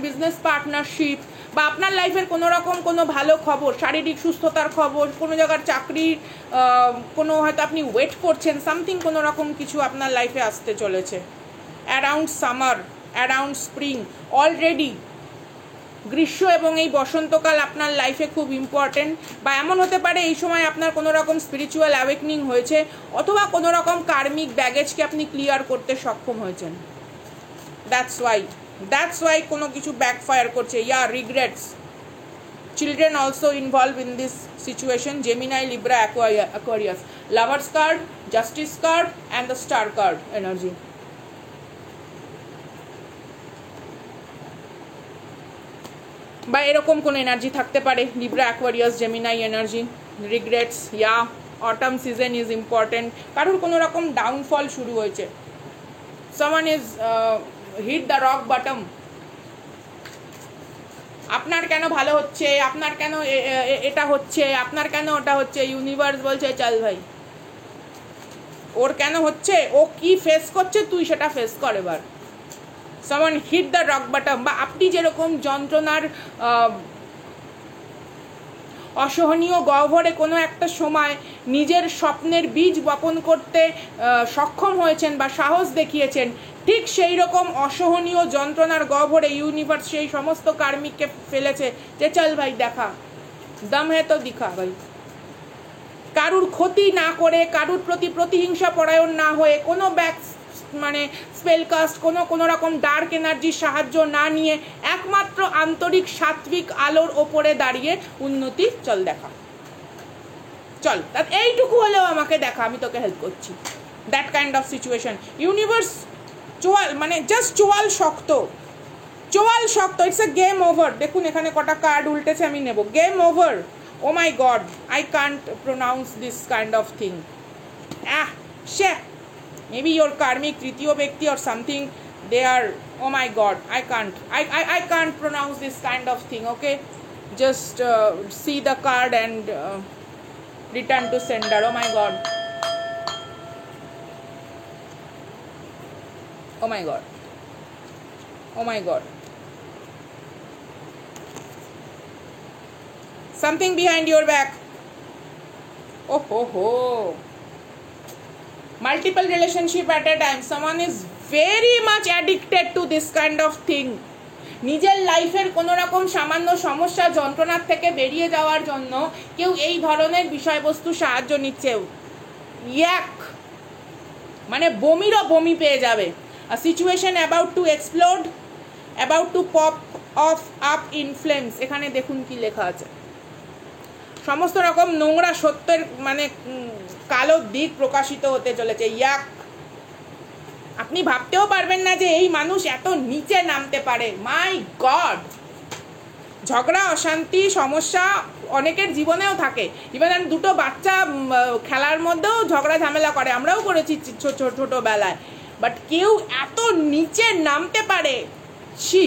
বিজনেস পার্টনারশিপ, বা আপনার লাইফের কোনো রকম কোনো ভালো খবর, শারীরিক সুস্থতার খবর, কোনো জায়গার চাকরির কোনো হয়তো আপনি ওয়েট করছেন, সামথিং কোনো রকম কিছু আপনার লাইফে আসতে চলেছে। Around summer, around spring, already গ্রীষ্ম এবং এই বসন্তকাল আপনার লাইফে খুব ইম্পর্টেন্ট। বা এমন হতে পারে এই সময় আপনার কোনো রকম স্পিরিচুয়াল অ্যাওয়েকনিং হয়েছে, অথবা কোনো রকম কার্মিক ব্যাগেজকে আপনি ক্লিয়ার করতে সক্ষম হয়েছেন। দ্যাটস ওয়াই কোনো কিছু ব্যাকফায়ার করছে। Regrets. Children also involve in this situation. Gemini, Libra, Aquarius. Lovers card, justice card and the star card energy. বা এরকম কোনো এনার্জি থাকতে পারে। Libra, Aquarius, Gemini energy. Regrets, autumn season is important. কারোর কোনো রকম ডাউনফল শুরু হয়েছে। Someone is hit the rock bottom. আপনার কেন ভালো হচ্ছে, আপনার কেন এটা হচ্ছে, আপনার কেন ওটা হচ্ছে, ইউনিভার্স বলছে চল ভাই, ওর কেন হচ্ছে, ও কি ফেস করছে তুই সেটা ফেস কর এবার। Someone hit the rock bottom. বা আপনি যেরকম যন্ত্রণার অসহনীয় গহ্বরে কোনো একটা সময় নিজের স্বপ্নের বীজ বপন করতে সক্ষম হয়েছেন বা সাহস দেখিয়েছেন, ঠিক সেই রকম অসহনীয় যন্ত্রণার গহ্বরে ইউনিভার্স সেই সমস্ত কার্মিককে ফেলেছে যে চল ভাই দেখা, দম হে তো দিখা ভাই। কারুর ক্ষতি না করে, কারুর প্রতি প্রতিহিংসা পরায়ণ না হয়ে, কোনো স্পেলকাস্ট, কোনো রকম ডার্ক এনার্জির সাহায্য না নিয়ে, একমাত্র আন্তরিক সাত্বিক আলোর ওপরে দাঁড়িয়ে উন্নতি চল দেখা, চল এইটুকু হলেও আমাকে দেখা, আমি তোকে হেল্প করছি। That kind of situation. Universe just চোয়াল শক্ত। It's a game over. দেখুন এখানে কটা কার্ড উল্টেছে, আমি নেব। Game over. Oh my God, I can't pronounce this kind of thing. Maybe your karmic তৃতীয় ব্যক্তি or something, they are, oh my god, I can't pronounce this kind of thing. Okay, just see the card and return to sender. Oh my god, oh my god, oh my god. Something behind your back. Oh ho ho. Multiple relationship at a time. Someone is very much addicted to this kind of thing. নিজের লাইফের কোনো রকম সামান্য সমস্যা যন্ত্রণার থেকে বেরিয়ে যাওয়ার জন্য কেউ এই ধরনের বিষয়বস্তু সাহায্য নিচ্ছে। বমিরও বমি পেয়ে যাবে। A situation about to explode, about to pop off up in flames. এখানে দেখুন কি লেখা আছে। সমস্ত রকম নোংরা সত্যের কালো দিক প্রকাশিত হতে চলেছে। আপনি ভাবতেও পারবেন না যে এই মানুষ এত নিচে নামতে পারে। মাই গড। ঝগড়া, অশান্তি, সমস্যা অনেকের জীবনেও থাকে। ইভেন দুটো বাচ্চা খেলার মধ্যেও ঝগড়া ঝামেলা করে, আমরাও করেছি ছোটবেলায়। বাট কেউ এত নিচে নামতে পারে, ছি।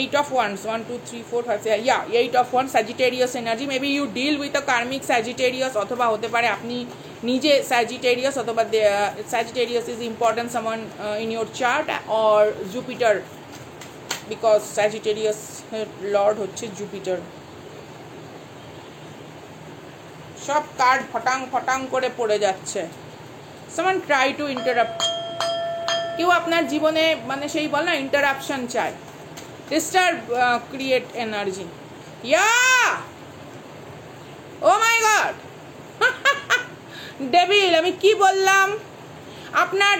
Eight of Wands, 1 2 3 4 5 6, 8 of Wands, Sagittarius energy. Maybe you deal with a karmic Sagittarius, অথবা হতে পারে আপনি নিজে Sagittarius, অথবা Sagittarius is important someone in your chart, or Jupiter, because Sagittarius lord হচ্ছে Jupiter. সব কার্ড ফটাং করে পড়ে যাচ্ছে। someone try to interrupt. কেউ আপনার জীবনে সেই বল না, ইন্টারাপশন চায়। Disturb, create energy. Oh my god, devil, আমি কি বললাম? আপনার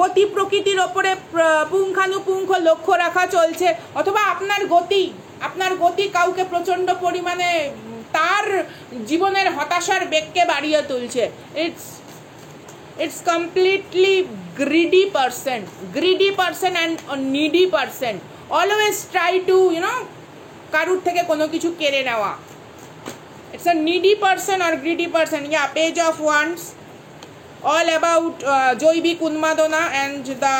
গতি প্রকৃতির ওপরে পুঙ্খানুপুঙ্খ লক্ষ্য রাখা চলছে, অথবা আপনার গতি কাউকে প্রচণ্ড পরিমাণে তার জীবনের হতাশার বেগকে বাড়িয়ে তুলছে। It's completely greedy person and a needy person. Always try to, কারুর থেকে কোনো কিছু কেড়ে নেওয়া। It's a needy person or greedy person. Page of Wands, all about জৈবিক উন্মাদনা and the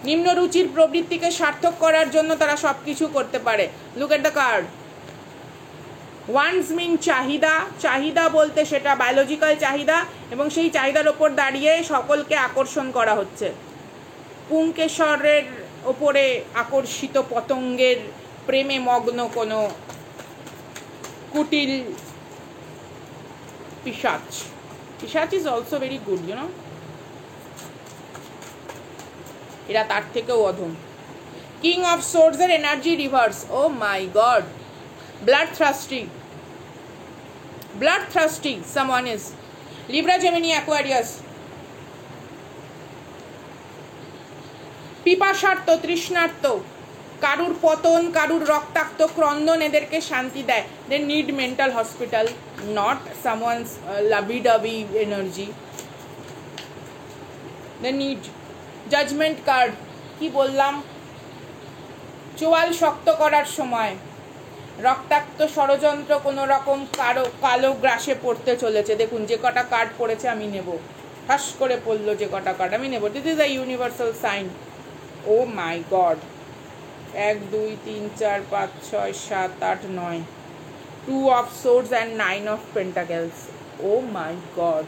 নিম্ন রুচির প্রবৃত্তিকে সার্থক করার জন্য তারা সব কিছু করতে পারে। Look at the card. Once mean চাহিদা, চাহিদা বলতে সেটা বায়োলজিক্যাল চাহিদা, এবং সেই চাহিদার ওপর দাঁড়িয়ে সকলকে আকর্ষণ করা হচ্ছে। পুংকেশরের ওপরে আকর্ষিত পতঙ্গের প্রেমে মগ্ন কোনো কুটিল পিশাচ। পিশাচ is also very good, you know, এরা তার থেকেও অধম। কিং অফ সোর্স এর energy reverse, oh my god, blood thirsty, blood thirsty someone is. Libra, Gemini, Aquarius, পিপাসার্ত, তৃষ্ণার্ত, কারুর পতন, কারুর রক্তাক্ত ক্রন্দন এদেরকে শান্তি দেয়। They need mental hospital, not someone's lovey dovey energy. They need judgement card, কি বললাম, চোয়াল শক্ত করার সময় রক্তাক্ত ষড়যন্ত্র কোনো রকম কালো গ্রাসে পড়তে চলেছে। দেখুন যে কটা কার্ড পড়েছে আমি নেব, ফাঁস করে পড়লো যে কটা কার্ড আমি নেব। This is a universal sign. Oh my God, 1 2 3 4 5 6 7 8 9, 2 of swords and 9 of pentacles. Oh my God,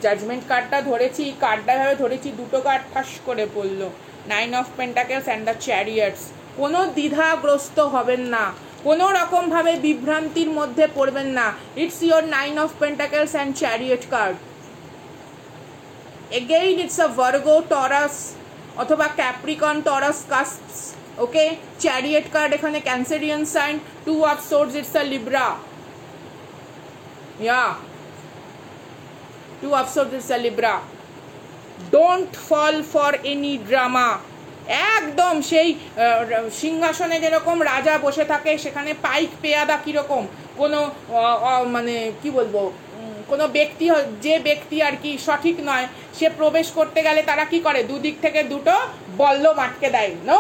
judgment কার্ডটা ধরেছি, কার্ডটা ভাবে ধরেছি, দুটো কার্ড ফাঁস করে পড়লো, 9 of pentacles and the chariots। কোনো দ্বিধাগ্রস্ত হবেন না, কোনো রকমভাবে বিভ্রান্তির মধ্যে পড়বেন না। It's your 9 of pentacles and chariot card. Again it's a Virgo, Taurus অথবা Capricorn, Taurus cusps, ওকে। চ্যারিয়েট কার্ড এখানে ক্যান্সারিয়ান sign. 2 of swords, it's a Libra, yeah, 2 of swords, it's a Libra. Don't fall for any drama. একদম সেই সিংহাসনে যেরকম রাজা বসে থাকে, সেখানে পাইক পেয়াদা কীরকম কোনো মানে কি বলবো, কোনো ব্যক্তি, যে ব্যক্তি আর কি সঠিক নয়, সে প্রবেশ করতে গেলে তারা কি করে, দুদিক থেকে দুটো বল্লম আটকে দেয়। নো,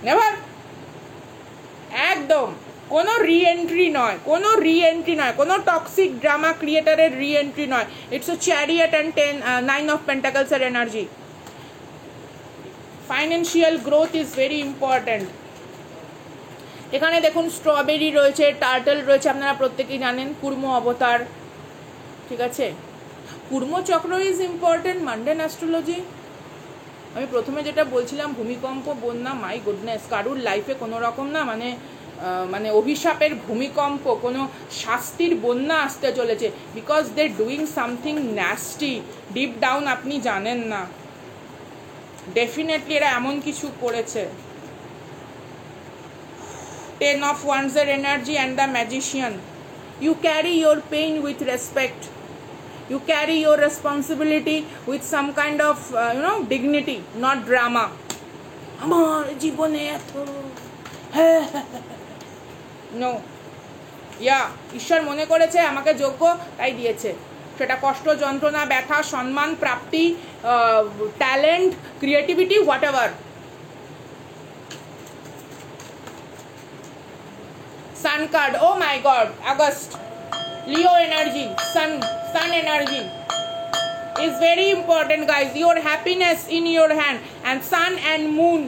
নেভার, একদম কোনো রিএন্ট্রি নয়, কোনো রিএন্ট্রি নয়, কোনো টক্সিক ড্রামা ক্রিয়েটারের রিএন্ট্রি নয়। It's a chariot and 9 of pentacles এর energy. Financial growth is very important. এখানে দেখুন স্ট্রবেরি রয়েছে, টার্টল রয়েছে, আপনারা প্রত্যেকেই জানেন, কুর্ম অবতার, ঠিক আছে। কুর্ম চক্র ইজ ইম্পর্ট্যান্ট মান্ডেন অ্যাস্ট্রোলজি। আমি প্রথমে যেটা বলছিলাম, ভূমিকম্প, বন্যা, মাই গুডনেস, কারুর লাইফে কোনো রকম না মানে অভিশাপের ভূমিকম্প, কোনো শাস্তির বন্যা আসতে চলেছে, because they doing something nasty deep down, আপনি জানেন না, ডেফিনেটলি এরা এমন কিছু করেছে। 10 of wands এর energy and the magician. You carry your pain with respect, you carry your responsibility with some kind of dignity, not drama. আমার জীবনে এত নো, ইয়া, ঈশ্বর মনে করেছে আমাকে যোগ্য, তাই দিয়েছে। সেটা কষ্ট, যন্ত্রণা, ব্যথা, সম্মান, প্রাপ্তি, talent, creativity, whatever. Sun card, oh my god, August, Leo energy, sun energy is very important guys. Your happiness in your hand, and sun and moon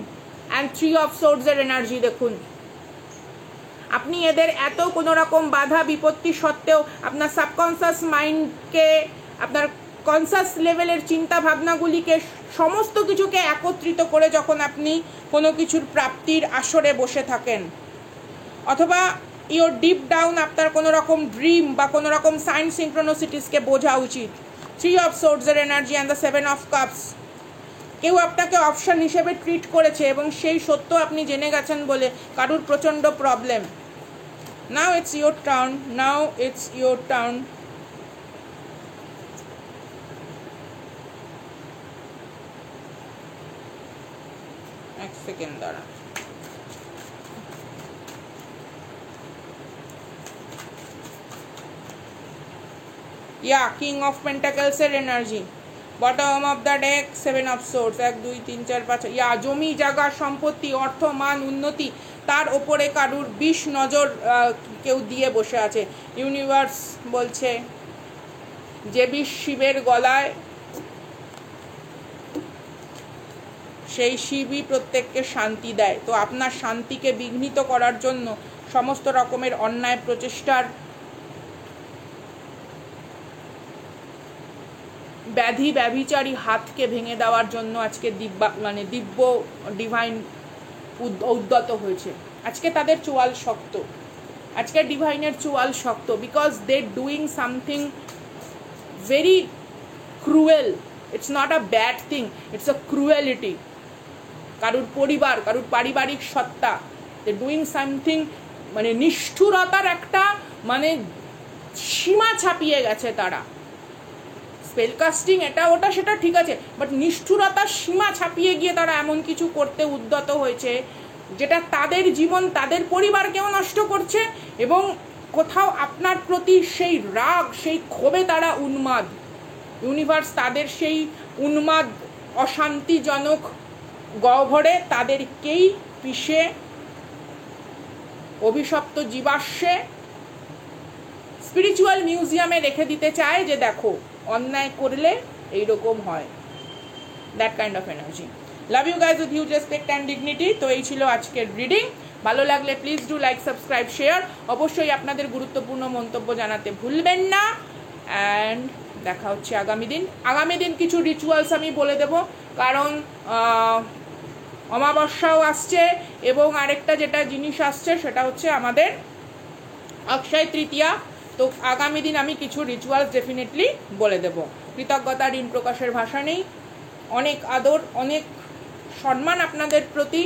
and 3 of swords এর এনার্জি। দেখুন আপনি এদের এত কোনো রকম বাধা বিপত্তি সত্ত্বেও আপনার সাবকনসিয়াস মাইন্ডকে, আপনার কনসাস লেভেলের চিন্তা ভাবনাগুলিকে, সমস্ত কিছুকে একত্রিত করে যখন আপনি কোনো কিছুর প্রাপ্তির আসরে বসে থাকেন, অথবা ইওর ডিপ ডাউন আপনার কোনো রকম ড্রিম বা কোনো রকম সাইন সিনক্রোনোসিটিসকে বোঝা উচিত। 3 of swords এর energy and the 7 of cups। কেউ আপনাকে অপশন হিসেবে ট্রিট করেছে এবং সেই সত্য আপনি জেনে গেছেন বলে কারুর প্রচণ্ড problem. Now it's your turn, now it's your turn. এক সেকেন্ড দাঁড়া। ইয়া, কিং অফ পেন্টাকলস এর energy, bottom of the day, 7 of swords, 1 2 3 4 5। ইয়া, জমি জায়গা সম্পত্তি, অর্থ, মান, উন্নতি, তার ওপরে কারুর 20 নজর কেউ দিয়ে বসে আছে। ইউনিভার্স বলছে যে বিষ শিবের গলায়, সেই শিবই প্রত্যেককে শান্তি দেয়। তো আপনার শান্তিকে বিঘ্নিত করার জন্য সমস্ত রকমের অন্যায় প্রচেষ্টার ব্যাধি ব্যভিচারী হাতকে ভেঙে দেওয়ার জন্য আজকে দিব্য ডিভাইন উদ্যত হয়েছে। আজকে তাদের চোয়াল শক্ত, আজকে ডিভাইনের চোয়াল শক্ত, because they doing something very cruel. It's not a bad thing, it's a cruelty. কারুর পরিবার, কারুর পারিবারিক সত্তা, দে ডুইং সামথিং, মানে নিষ্ঠুরতার একটা মানে সীমা ছাপিয়ে গেছে তারা। স্পেল কাস্টিং এটা ওটা সেটা ঠিক আছে, বাট নিষ্ঠুরতার সীমা ছাপিয়ে গিয়ে তারা এমন কিছু করতে উদ্যত হয়েছে যেটা তাদের জীবন, তাদের পরিবারকেও নষ্ট করছে, এবং কোথাও আপনার প্রতি সেই রাগ, সেই ক্ষোভে তারা উন্মাদ। ইউনিভার্স তাদের সেই উন্মাদ অশান্তিজনক গহ্বরে তাদেরকেই পিষে অভিশপ্ত জীবাশ্মে স্পিরিচুয়াল মিউজিয়ামে রেখে দিতে চায় যে দেখো অন্যায় করলে এইরকম হয়। That kind of energy. Love you guys with huge respect and dignity. তো এই ছিল আজকের রিডিং। ভালো লাগলে please do like, subscribe, share. অবশ্যই আপনাদের গুরুত্বপূর্ণ মন্তব্য জানাতে ভুলবেন না। অ্যান্ড দেখা হচ্ছে আগামী দিন কিছু রিচুয়ালস আমি বলে দেব, কারণ অমাবস্যাও আসছে, এবং আরেকটা যেটা জিনিস আসছে সেটা হচ্ছে আমাদের অক্ষয় তৃতীয়া। তো আগামী দিন আমি কিছু রিচুয়ালস ডেফিনেটলি বলে দেব। কৃতজ্ঞতা, ঋণ প্রকাশের ভাষা নেই। অনেক আদর, অনেক সম্মান আপনাদের প্রতি।